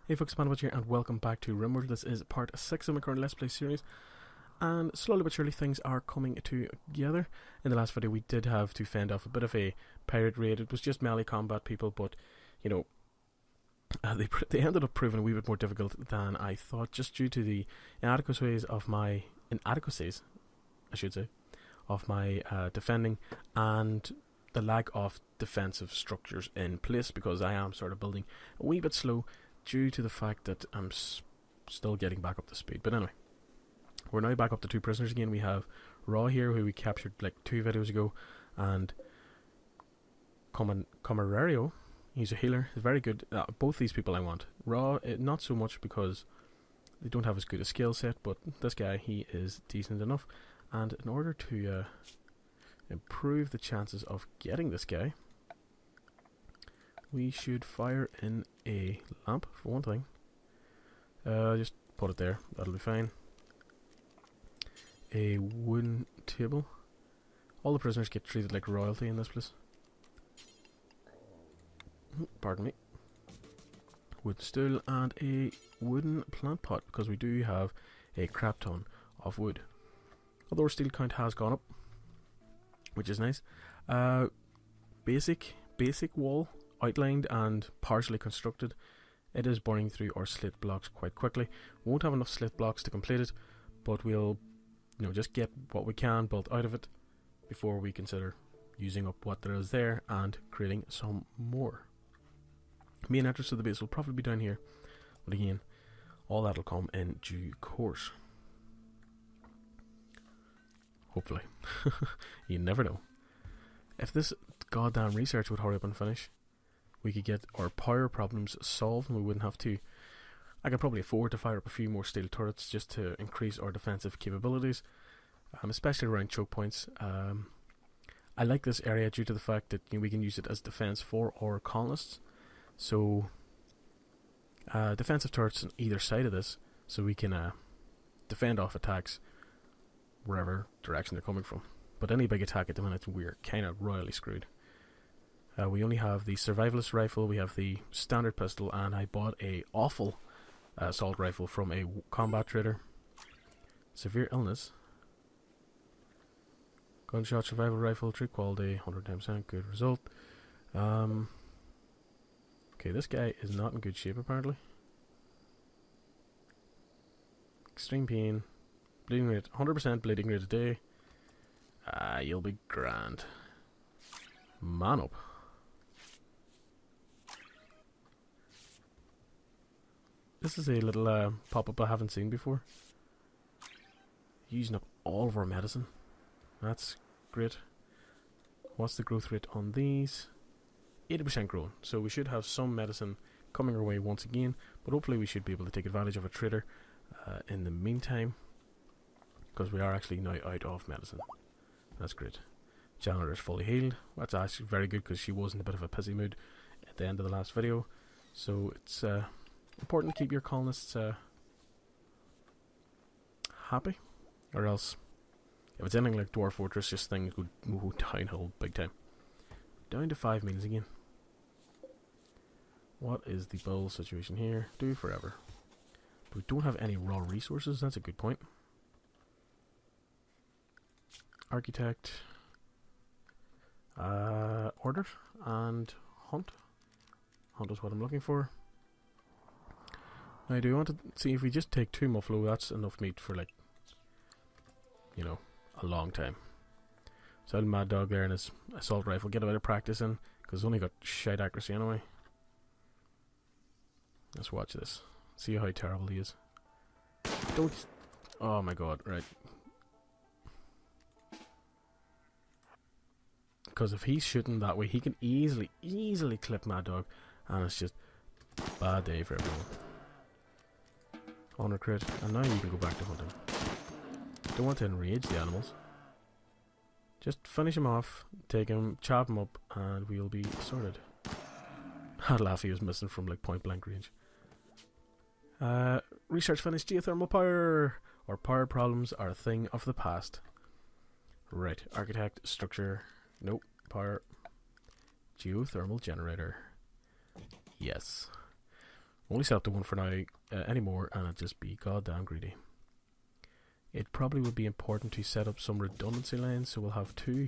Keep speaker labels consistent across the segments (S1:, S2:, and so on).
S1: Hey folks, ThePandaPuncher here, and welcome back to RimWorld. This is part 6 of my current Let's Play series, and slowly but surely things are coming together. In the last video we did have to fend off a bit of a pirate raid. It was just melee combat people, but, you know, they ended up proving a wee bit more difficult than I thought, just due to the inadequacies, I should say, of my defending, and the lack of defensive structures in place, because I am sort of building a wee bit slow due to the fact that I'm still getting back up to speed. But anyway, we're now back up to 2 prisoners again. We have Raw here, who we captured like 2 videos ago, and Camarario, he's a healer, he's very good. Both these people I want. Raw, not so much, because they don't have as good a skill set, but this guy, he is decent enough. And in order to improve the chances of getting this guy, we should fire in a lamp, for one thing. Just put it there, that'll be fine. A wooden table. All the prisoners get treated like royalty in this place. Pardon me. Wood stool and a wooden plant pot, because we do have a crap ton of wood. Although our steel count has gone up, which is nice. Basic wall, outlined and partially constructed. It is burning through our slate blocks quite quickly. Won't have enough slate blocks to complete it, but we'll, just get what we can built out of it before we consider using up what there is there and creating some more. Main entrance to the base will probably be down here, but again, all that'll come in due course. Hopefully. You never know. If this goddamn research would hurry up and finish, we could get our power problems solved, and we wouldn't have to. I could probably afford to fire up a few more steel turrets just to increase our defensive capabilities, especially around choke points. I like this area due to the fact that we can use it as defense for our colonists. So defensive turrets on either side of this, so we can defend off attacks wherever direction they're coming from. But any big attack at the minute, we're kind of royally screwed. We only have the survivalist rifle, we have the standard pistol, and I bought a awful assault rifle from a combat trader. Severe illness. Gunshot survival rifle, true quality, 110%, good result. Okay, this guy is not in good shape apparently. Extreme pain. Bleeding rate, 100% bleeding rate a day. You'll be grand. Man up. This is a little pop-up I haven't seen before. Using up all of our medicine. That's great. What's the growth rate on these? 80% grown. So we should have some medicine coming our way once again. But hopefully we should be able to take advantage of a trader in the meantime, because we are actually now out of medicine. That's great. Janitor's fully healed. That's actually very good, because she was in a bit of a pissy mood at the end of the last video. So it's important to keep your colonists happy, or else if it's anything like Dwarf Fortress, just things go downhill big time. Down to 5 meals again. What is the bull situation here? Do forever. But we don't have any raw resources, that's a good point. Architect, order, and hunt. Hunt is what I'm looking for. Now, do you want to see if we just take 2 muffalo? That's enough meat for, like, a long time. So Mad Dog there and his assault rifle, get a bit of practice in, because it's only got shite accuracy anyway. Let's watch this. See how terrible he is. Don't. Oh my god, right. Because if he's shooting that way, he can easily clip Mad Dog, and it's just bad day for everyone. Honor crit, and now you can go back to hunting. Don't want to enrage the animals. Just finish him off, take him, chop him up, and we'll be sorted. I'd laugh if he was missing from like point blank range. Research finished. Geothermal power. Our power problems are a thing of the past. Right, architect, structure. Nope, power. Geothermal generator. Yes. Only set up to one for now anymore, and it'd just be goddamn greedy. It probably would be important to set up some redundancy lines, so we'll have 2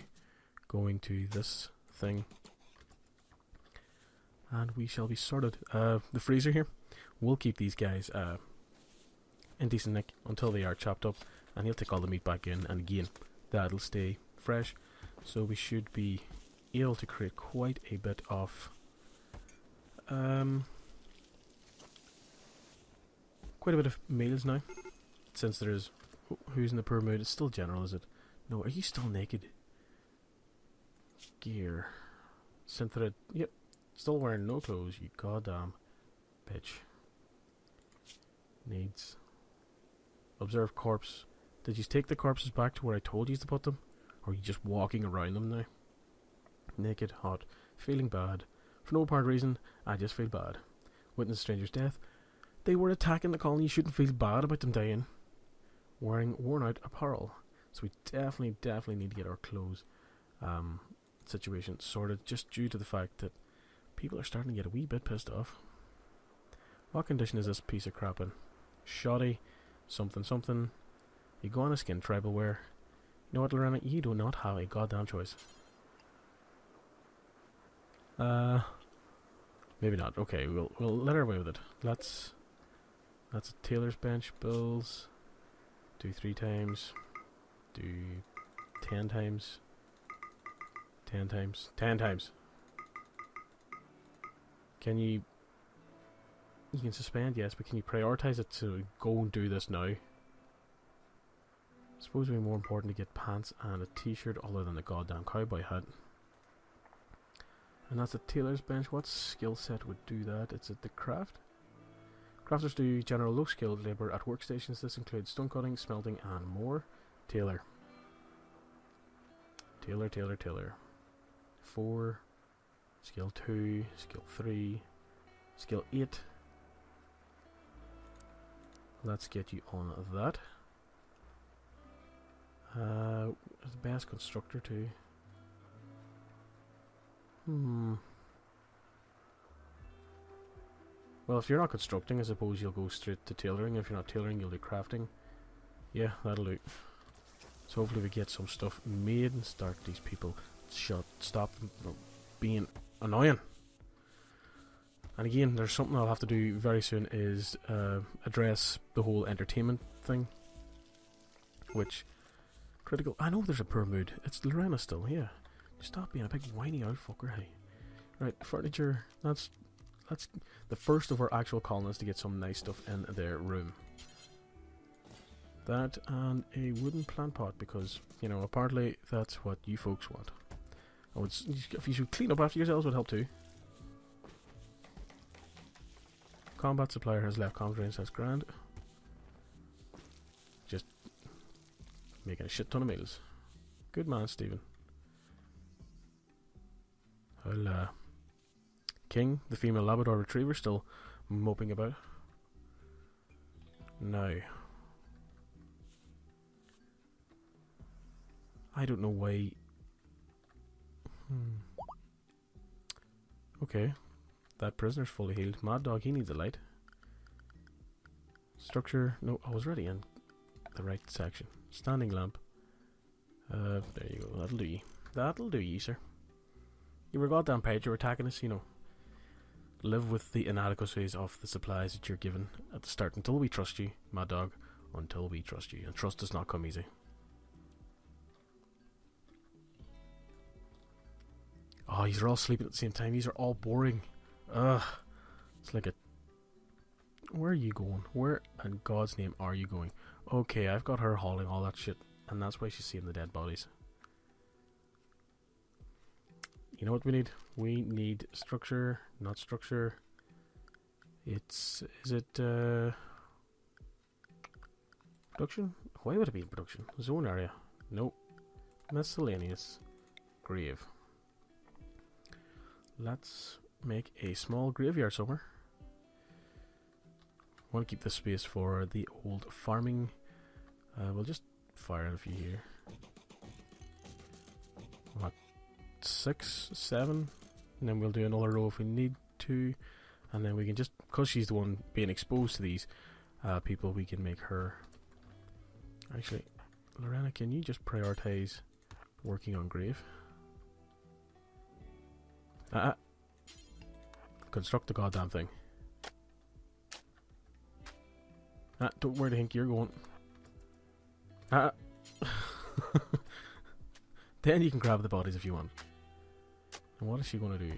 S1: going to this thing. And we shall be sorted. The freezer here, we'll keep these guys in decent nick until they are chopped up, and he'll take all the meat back in, and again, that'll stay fresh. So we should be able to create quite a bit of meals now, since there is who's in the poor mood. It's still general, is it? No, are you still naked? Gear, synthread. Yep, still wearing no clothes. You goddamn bitch. Needs observe corpse. Did you take the corpses back to where I told you to put them, or are you just walking around them now? Naked, hot, feeling bad. For no apparent reason, I just feel bad. Witness stranger's death. They were attacking the colony. You shouldn't feel bad about them dying. Wearing worn out apparel. So we definitely need to get our clothes situation sorted, just due to the fact that people are starting to get a wee bit pissed off. What condition is this piece of crap in? Shoddy, something. Iguana skin, tribal wear. You know what, Lorena? You do not have a goddamn choice. Maybe not. Okay, we'll let her away with it. That's a tailor's bench. Bills. Do 3 times. Do 10 times. 10 times. 10 times. Can you... You can suspend, yes, but can you prioritize it to go and do this now? Suppose it would be more important to get pants and a t-shirt other than the goddamn cowboy hat. And that's a tailor's bench. What skill set would do that? It's at the craft. Crafters do general low-skilled labour at workstations. This includes stone cutting, smelting, and more. Tailor. 4. Skill 2. Skill 3. Skill 8. Let's get you on that. The best constructor too. Well, if you're not constructing, I suppose you'll go straight to tailoring. If you're not tailoring, you'll do crafting. Yeah, that'll do. So hopefully we get some stuff made and start these people stop them being annoying. And again, there's something I'll have to do very soon, is address the whole entertainment thing. Which, critical... I know there's a poor mood. It's Lorena still, yeah. Stop being a big whiny old fucker, hey. Right, furniture. That's the first of our actual colonists to get some nice stuff in their room. That and a wooden plant pot, because, you know, apparently that's what you folks want. If you should clean up after yourselves, would help too. Combat supplier has left conference. That's grand. Just making a shit ton of meals. Good man, Stephen. Well, King, the female Labrador Retriever, still moping about. Now, I don't know why. Okay, that prisoner's fully healed. Mad Dog, he needs a light. Structure, no, I was already in the right section. Standing lamp. There you go, that'll do ye. That'll do ye, sir. You were goddamn paid, you were attacking us, you know. Live with the inadequacies of the supplies that you're given at the start until we trust you, Mad Dog. Until we trust you. And trust does not come easy. Oh, these are all sleeping at the same time. These are all boring. Ugh. It's like a... Where are you going? Where in God's name are you going? Okay, I've got her hauling all that shit. And that's why she's seeing the dead bodies. You know what we need? We need structure, not structure. Is it production? Why would it be production? Zone area. Nope. Miscellaneous. Grave. Let's make a small graveyard somewhere. I want to keep this space for the old farming. We'll just fire a few here. What? 6, 7, and then we'll do another row if we need to, And then we can just, because she's the one being exposed to these people, we can make her... Actually, Lorena, can you just prioritize working on grave? Construct the goddamn thing. Don't where do you think you're going? Then you can grab the bodies if you want. And what is she going to do?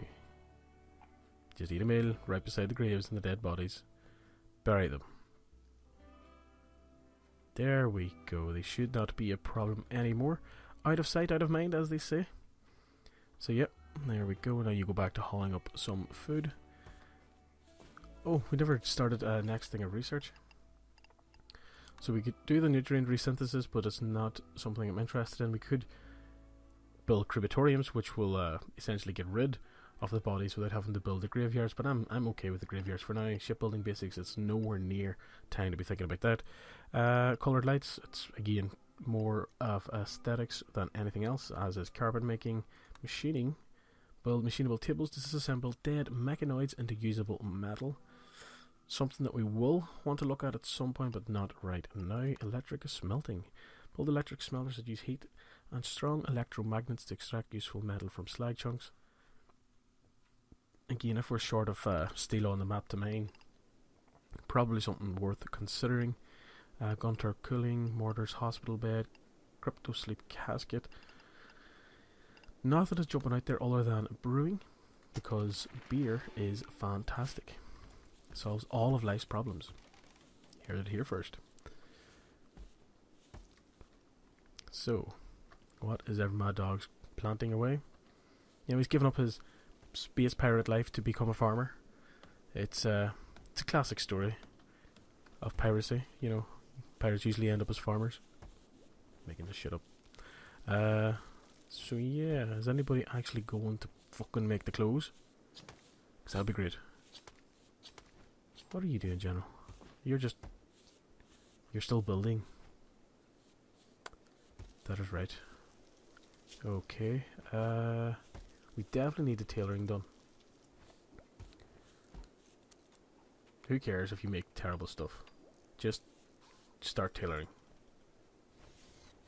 S1: Just eat a meal right beside the graves and the dead bodies. Bury them. There we go. They should not be a problem anymore. Out of sight, out of mind, as they say. So yep, there we go. Now you go back to hauling up some food. Oh, we never started next thing of research. So we could do the nutrient resynthesis, but it's not something I'm interested in. We could build crematoriums, which will essentially get rid of the bodies without having to build the graveyards, but I'm okay with the graveyards for now. Shipbuilding basics, it's nowhere near time to be thinking about that. Coloured lights, it's again more of aesthetics than anything else, as is carbon making, machining, build machinable tables, disassemble dead mechanoids into usable metal. Something that we will want to look at some point, but not right now. Electric smelting. Build electric smelters that use heat and strong electromagnets to extract useful metal from slag chunks. Again, if we're short of steel on the map to mine, probably something worth considering. Gunter cooling, mortars, hospital bed, crypto sleep casket. Nothing is jumping out there other than brewing, because beer is fantastic. It solves all of life's problems. Heard it here first. So, what is ever Mad Dog's planting away? You know, he's given up his space pirate life to become a farmer. It's a classic story of piracy. You know, pirates usually end up as farmers. Making this shit up. So yeah, is anybody actually going to fucking make the clothes? Because that'd be great. What are you doing, General? You're still building. That is right. Okay. We definitely need the tailoring done. Who cares if you make terrible stuff? Just start tailoring.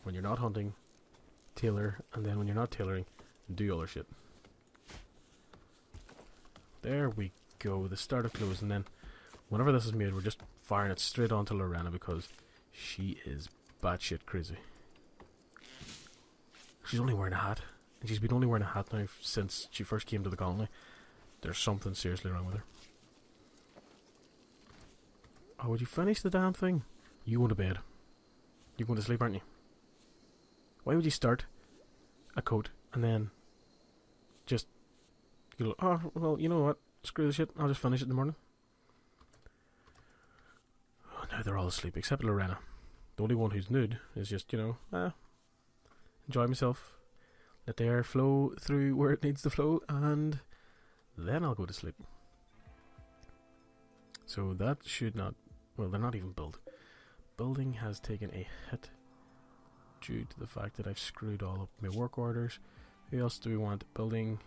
S1: When you're not hunting, tailor, and then when you're not tailoring, do other shit. There we go. The start of clothes, and then whenever this is made, we're just firing it straight onto Lorena because she is batshit crazy. She's only wearing a hat. And she's been only wearing a hat now since she first came to the colony. There's something seriously wrong with her. Oh, would you finish the damn thing? You go to bed. You're going to sleep, aren't you? Why would you start a coat and then just go, oh, well, you know what? Screw the shit. I'll just finish it in the morning. Oh, now they're all asleep except Lorena. The only one who's nude is just, you know, enjoy myself. Let the air flow through where it needs to flow, and then I'll go to sleep. So that should not... Well, they're not even built. Building has taken a hit due to the fact that I've screwed all up my work orders. Who else do we want? Building...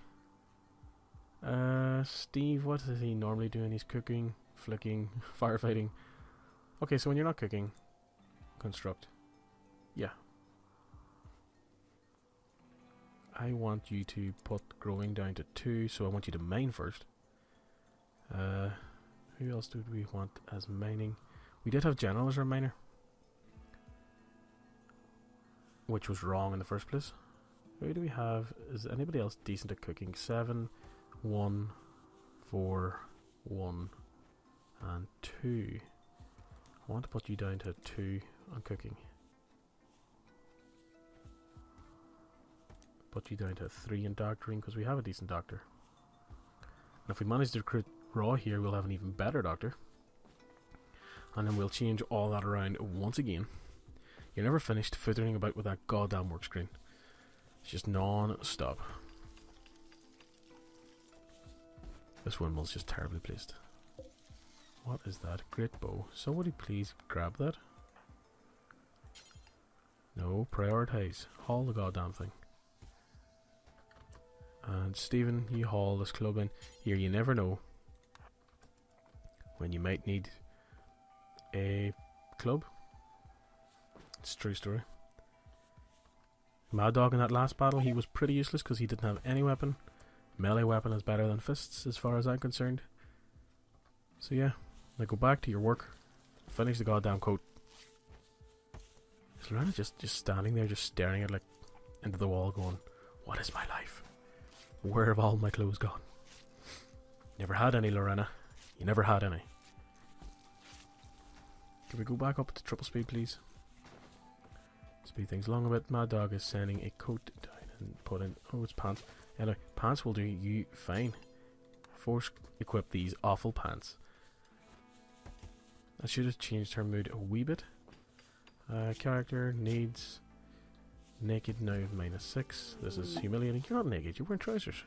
S1: Steve, what is he normally doing? He's cooking, flicking, firefighting. Okay, so when you're not cooking, construct. Yeah. I want you to put growing down to 2, so I want you to mine first. Who else did we want as mining? We did have General as our miner, which was wrong in the first place. Who do we have? Is anybody else decent at cooking? 7, 1, 4, 1, and 2. I want to put you down to 2 on cooking. Put you down to 3 in doctoring because we have a decent doctor. And if we manage to recruit Raw here, we'll have an even better doctor. And then we'll change all that around once again. You're never finished fiddling about with that goddamn work screen. It's just non-stop. This windmill's just terribly placed. What is that? Great bow. Somebody please grab that. No, prioritize. Haul the goddamn thing. And Stephen, you haul this club in. Here, you never know. when you might need a club. It's a true story. Mad Dog in that last battle, he was pretty useless because he didn't have any weapon. Melee weapon is better than fists as far as I'm concerned. So yeah, now go back to your work. Finish the goddamn coat. Is Lorena just standing there, just staring at like into the wall going, what is my life? Where have all my clothes gone? Never had any, Lorena. You never had any. Can we go back up to triple speed, please? Speed things along a bit. Mad Dog is sending a coat down and put in... Oh, it's pants. Anyway, pants will do you fine. Force equip these awful pants. I should have changed her mood a wee bit. Character needs... Naked now -6. This is humiliating. You're not naked, you're wearing trousers.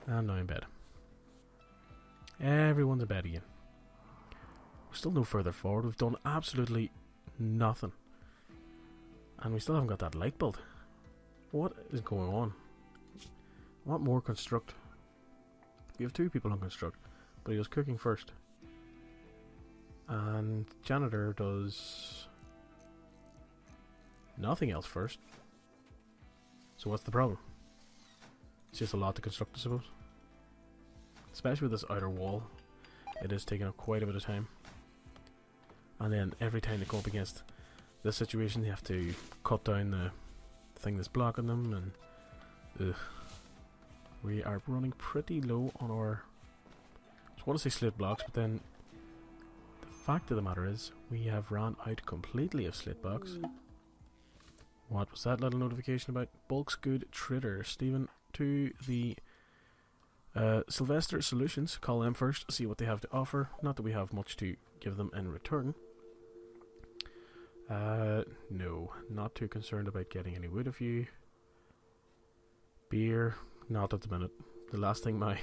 S1: And now in bed. Everyone's in bed again. We're still no further forward. We've done absolutely nothing. And we still haven't got that light built. What is going on? What more construct? We have 2 people on construct, but he was cooking first. And janitor does nothing else first. So what's the problem? It's just a lot to construct, I suppose. Especially with this outer wall. It is taking up quite a bit of time. And then every time they go up against this situation, they have to cut down the thing that's blocking them. And we are running pretty low on our... I just want to say slate blocks, but then the fact of the matter is we have run out completely of slate blocks. What was that little notification about? Bulk's good trader. Stephen, to the Sylvester Solutions. Call them first, see what they have to offer. Not that we have much to give them in return. No, not too concerned about getting any wood of you. Beer, not at the minute. The last thing my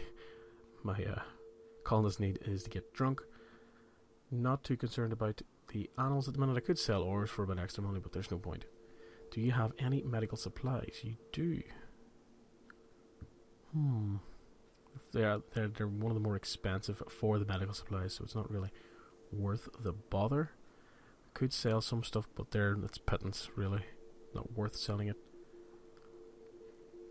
S1: colonists need is to get drunk. Not too concerned about the animals at the minute. I could sell ores for a bit extra money, but there's no point. Do you have any medical supplies? You do. They're one of the more expensive for the medical supplies, so it's not really worth the bother. Could sell some stuff, but it's pittance, really. Not worth selling it.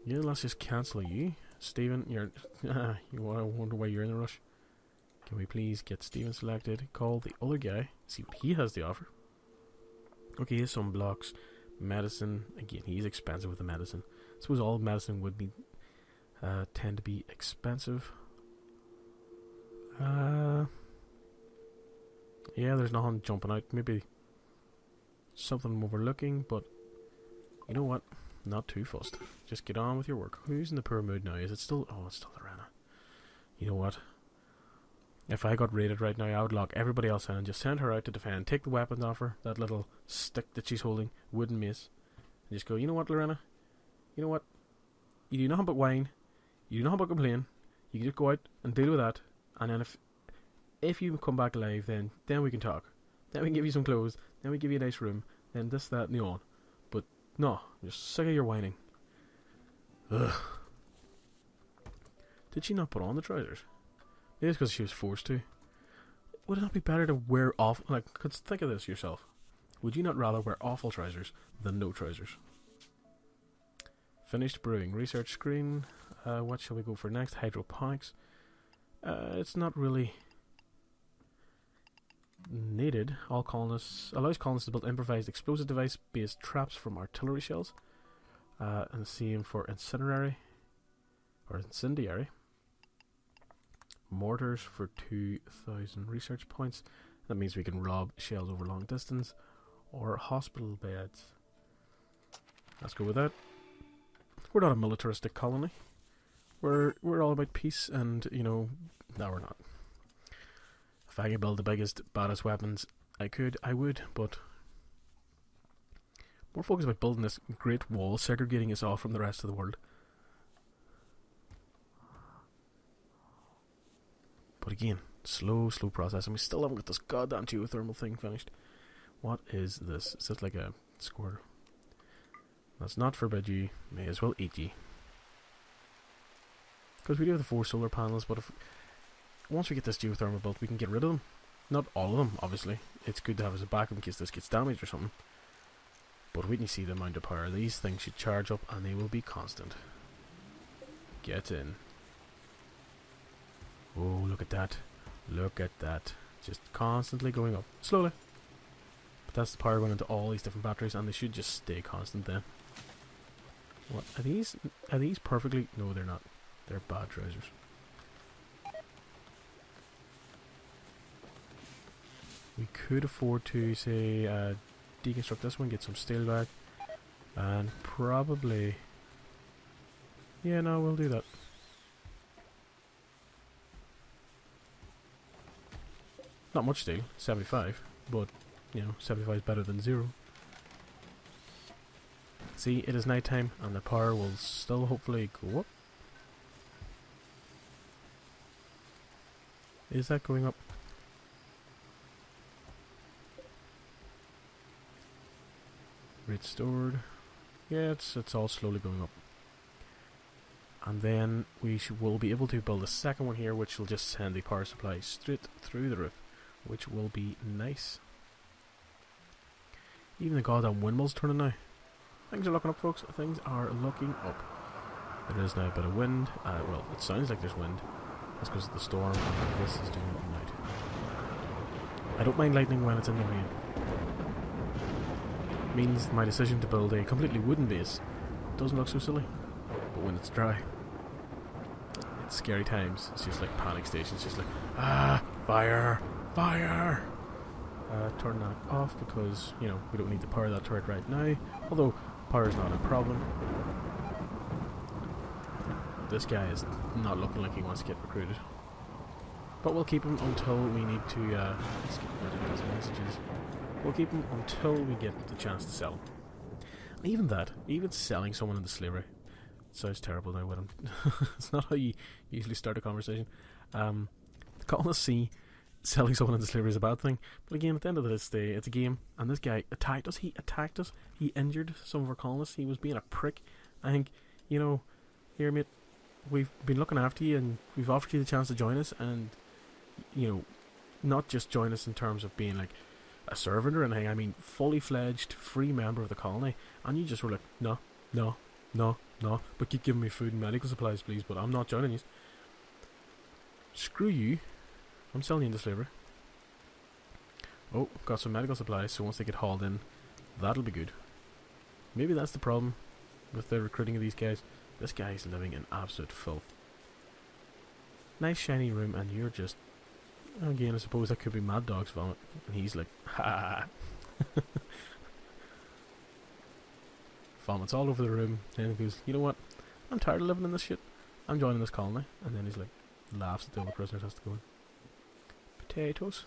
S1: Yeah, let's just cancel you. Stephen, you're... I wonder why you're in a rush. Can we please get Stephen selected? Call the other guy, see what he has to offer. Okay, some blocks. Medicine, again, he's expensive with the medicine. I suppose all medicine would be tend to be expensive. Yeah, there's nothing jumping out. Maybe something I'm overlooking, but you know what? Not too fussed. Just get on with your work. Who's in the poor mood now? Is it still... Oh, it's still Lorena. You know what? If I got raided right now, I would lock everybody else in and just send her out to defend. Take the weapons off her, that little stick that she's holding, wooden mace, and just go, you know what, Lorena? You know what? You do nothing but whine. You do nothing but complain. You can just go out and deal with that. And then if you come back alive, then we can talk. Then we can give you some clothes. Then we give you a nice room. Then this, that, and the on. But no, I'm just sick of your whining. Ugh. Did she not put on the trousers? Maybe it's because she was forced to. Would it not be better to wear off... Like, cause think of this yourself. Would you not rather wear awful trousers than no trousers? Finished brewing. Research screen. What shall we go for next? Hydroponics. It's not really needed. All colonists... Allows colonists to build improvised explosive device-based traps from artillery shells. And the same for incendiary. Or incendiary. Mortars for 2,000 research points. That means we can rob shells over long distance. Or hospital beds. Let's go with that. We're not a militaristic colony. We're all about peace and, you know... No, we're not. If I could build the biggest, baddest weapons I would, but... More focused about building this great wall, segregating us off from the rest of the world. But again, slow process, and we still haven't got this goddamn geothermal thing finished. What is this? Is this like a squirrel? That's not forbid you. May as well eat ye. Because we do have the 4 solar panels, but if once we get this geothermal built, we can get rid of them. Not all of them, obviously. It's good to have as a backup in case this gets damaged or something. But when you see the amount of power, these things should charge up and they will be constant. Get in. Oh, look at that. Look at that. Just constantly going up. Slowly. But that's the power going into all these different batteries, and they should just stay constant then. What? Are these perfectly... No, they're not. They're bad trousers. We could afford to, say, deconstruct this one, get some steel back, and probably... Yeah, no, we'll do that. Not much steel, 75, but, you know, 75 is better than 0. See, it is night time, and the power will still hopefully go up. Is that going up? Rate stored. Yeah, it's all slowly going up. And then we will be able to build a second one here, which will just send the power supply straight through the roof, which will be nice. Even the goddamn windmill's turning now. Things are looking up, folks. Things are looking up. There is now a bit of wind. Well, it sounds like there's wind. That's because of the storm. This is doing it at night. I don't mind lightning when it's in the rain. It means my decision to build a completely wooden base doesn't look so silly. But when it's dry, it's scary times. It's just like panic stations. It's just like, fire, fire. Turn that off because, you know, we don't need to power that turret right now. Although, power is not a problem. This guy is not looking like he wants to get recruited. But we'll keep him until we need to, let's get rid of these messages. We'll keep him until we get the chance to sell him. And even that, even selling someone into slavery, sounds terrible now with him. It's not how you usually start a conversation. The colonists see selling someone into slavery is a bad thing, but again, at the end of this day, it's a game, and this guy attacked us. He attacked us. He injured some of our colonists. He was being a prick. I think, you know, here, mate, we've been looking after you, and we've offered you the chance to join us, and, you know, not just join us in terms of being like a servant or anything. I mean, fully fledged, free member of the colony, and you just were like, no, no, no, no, but keep giving me food and medical supplies, please, but I'm not joining you. Screw you. I'm selling you into slavery. Oh, got some medical supplies, so once they get hauled in, that'll be good. Maybe that's the problem with the recruiting of these guys. This guy's living in absolute filth. Nice shiny room, and you're just... Again, I suppose that could be Mad Dog's vomit. And he's like, ha. Vomits all over the room, and he goes, you know what? I'm tired of living in this shit. I'm joining this colony. And then he's like, laughs at the other prisoners has to go in. Potatoes.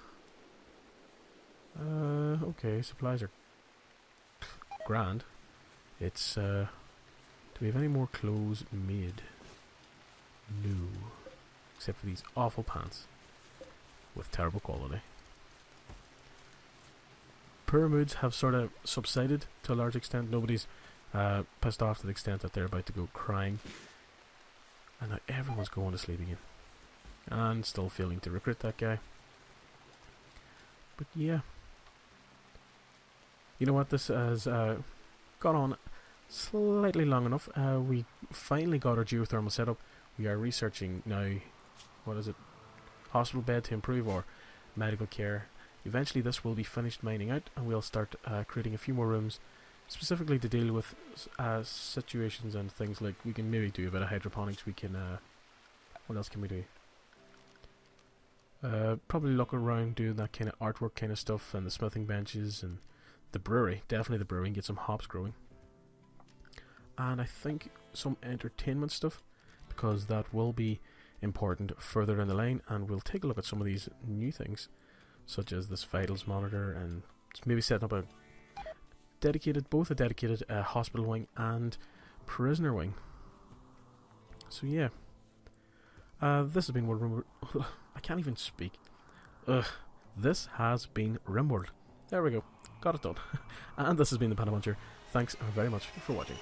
S1: Okay, supplies are grand. It's, do we have any more clothes made? No. Except for these awful pants. With terrible quality. Poor moods have sort of subsided to a large extent. Nobody's pissed off to the extent that they're about to go crying. And now everyone's going to sleep again. And still failing to recruit that guy. But yeah. You know what, this has gone on slightly long enough. We finally got our geothermal set up. We are researching now, what is it? Hospital bed to improve or medical care. Eventually this will be finished mining out, and we'll start creating a few more rooms specifically to deal with situations and things like we can maybe do a bit of hydroponics. We can, what else can we do? Probably look around doing that kind of artwork kind of stuff, and the smithing benches, and the brewery, definitely the brewery, and get some hops growing. And I think some entertainment stuff, because that will be important further down the line, and we'll take a look at some of these new things, such as this vitals monitor, and maybe setting up a dedicated hospital wing and prisoner wing. So yeah, this has been RimWorld. I can't even speak. This has been RimWorld. There we go, got it done. And this has been ThePandaPuncher. Thanks very much for watching.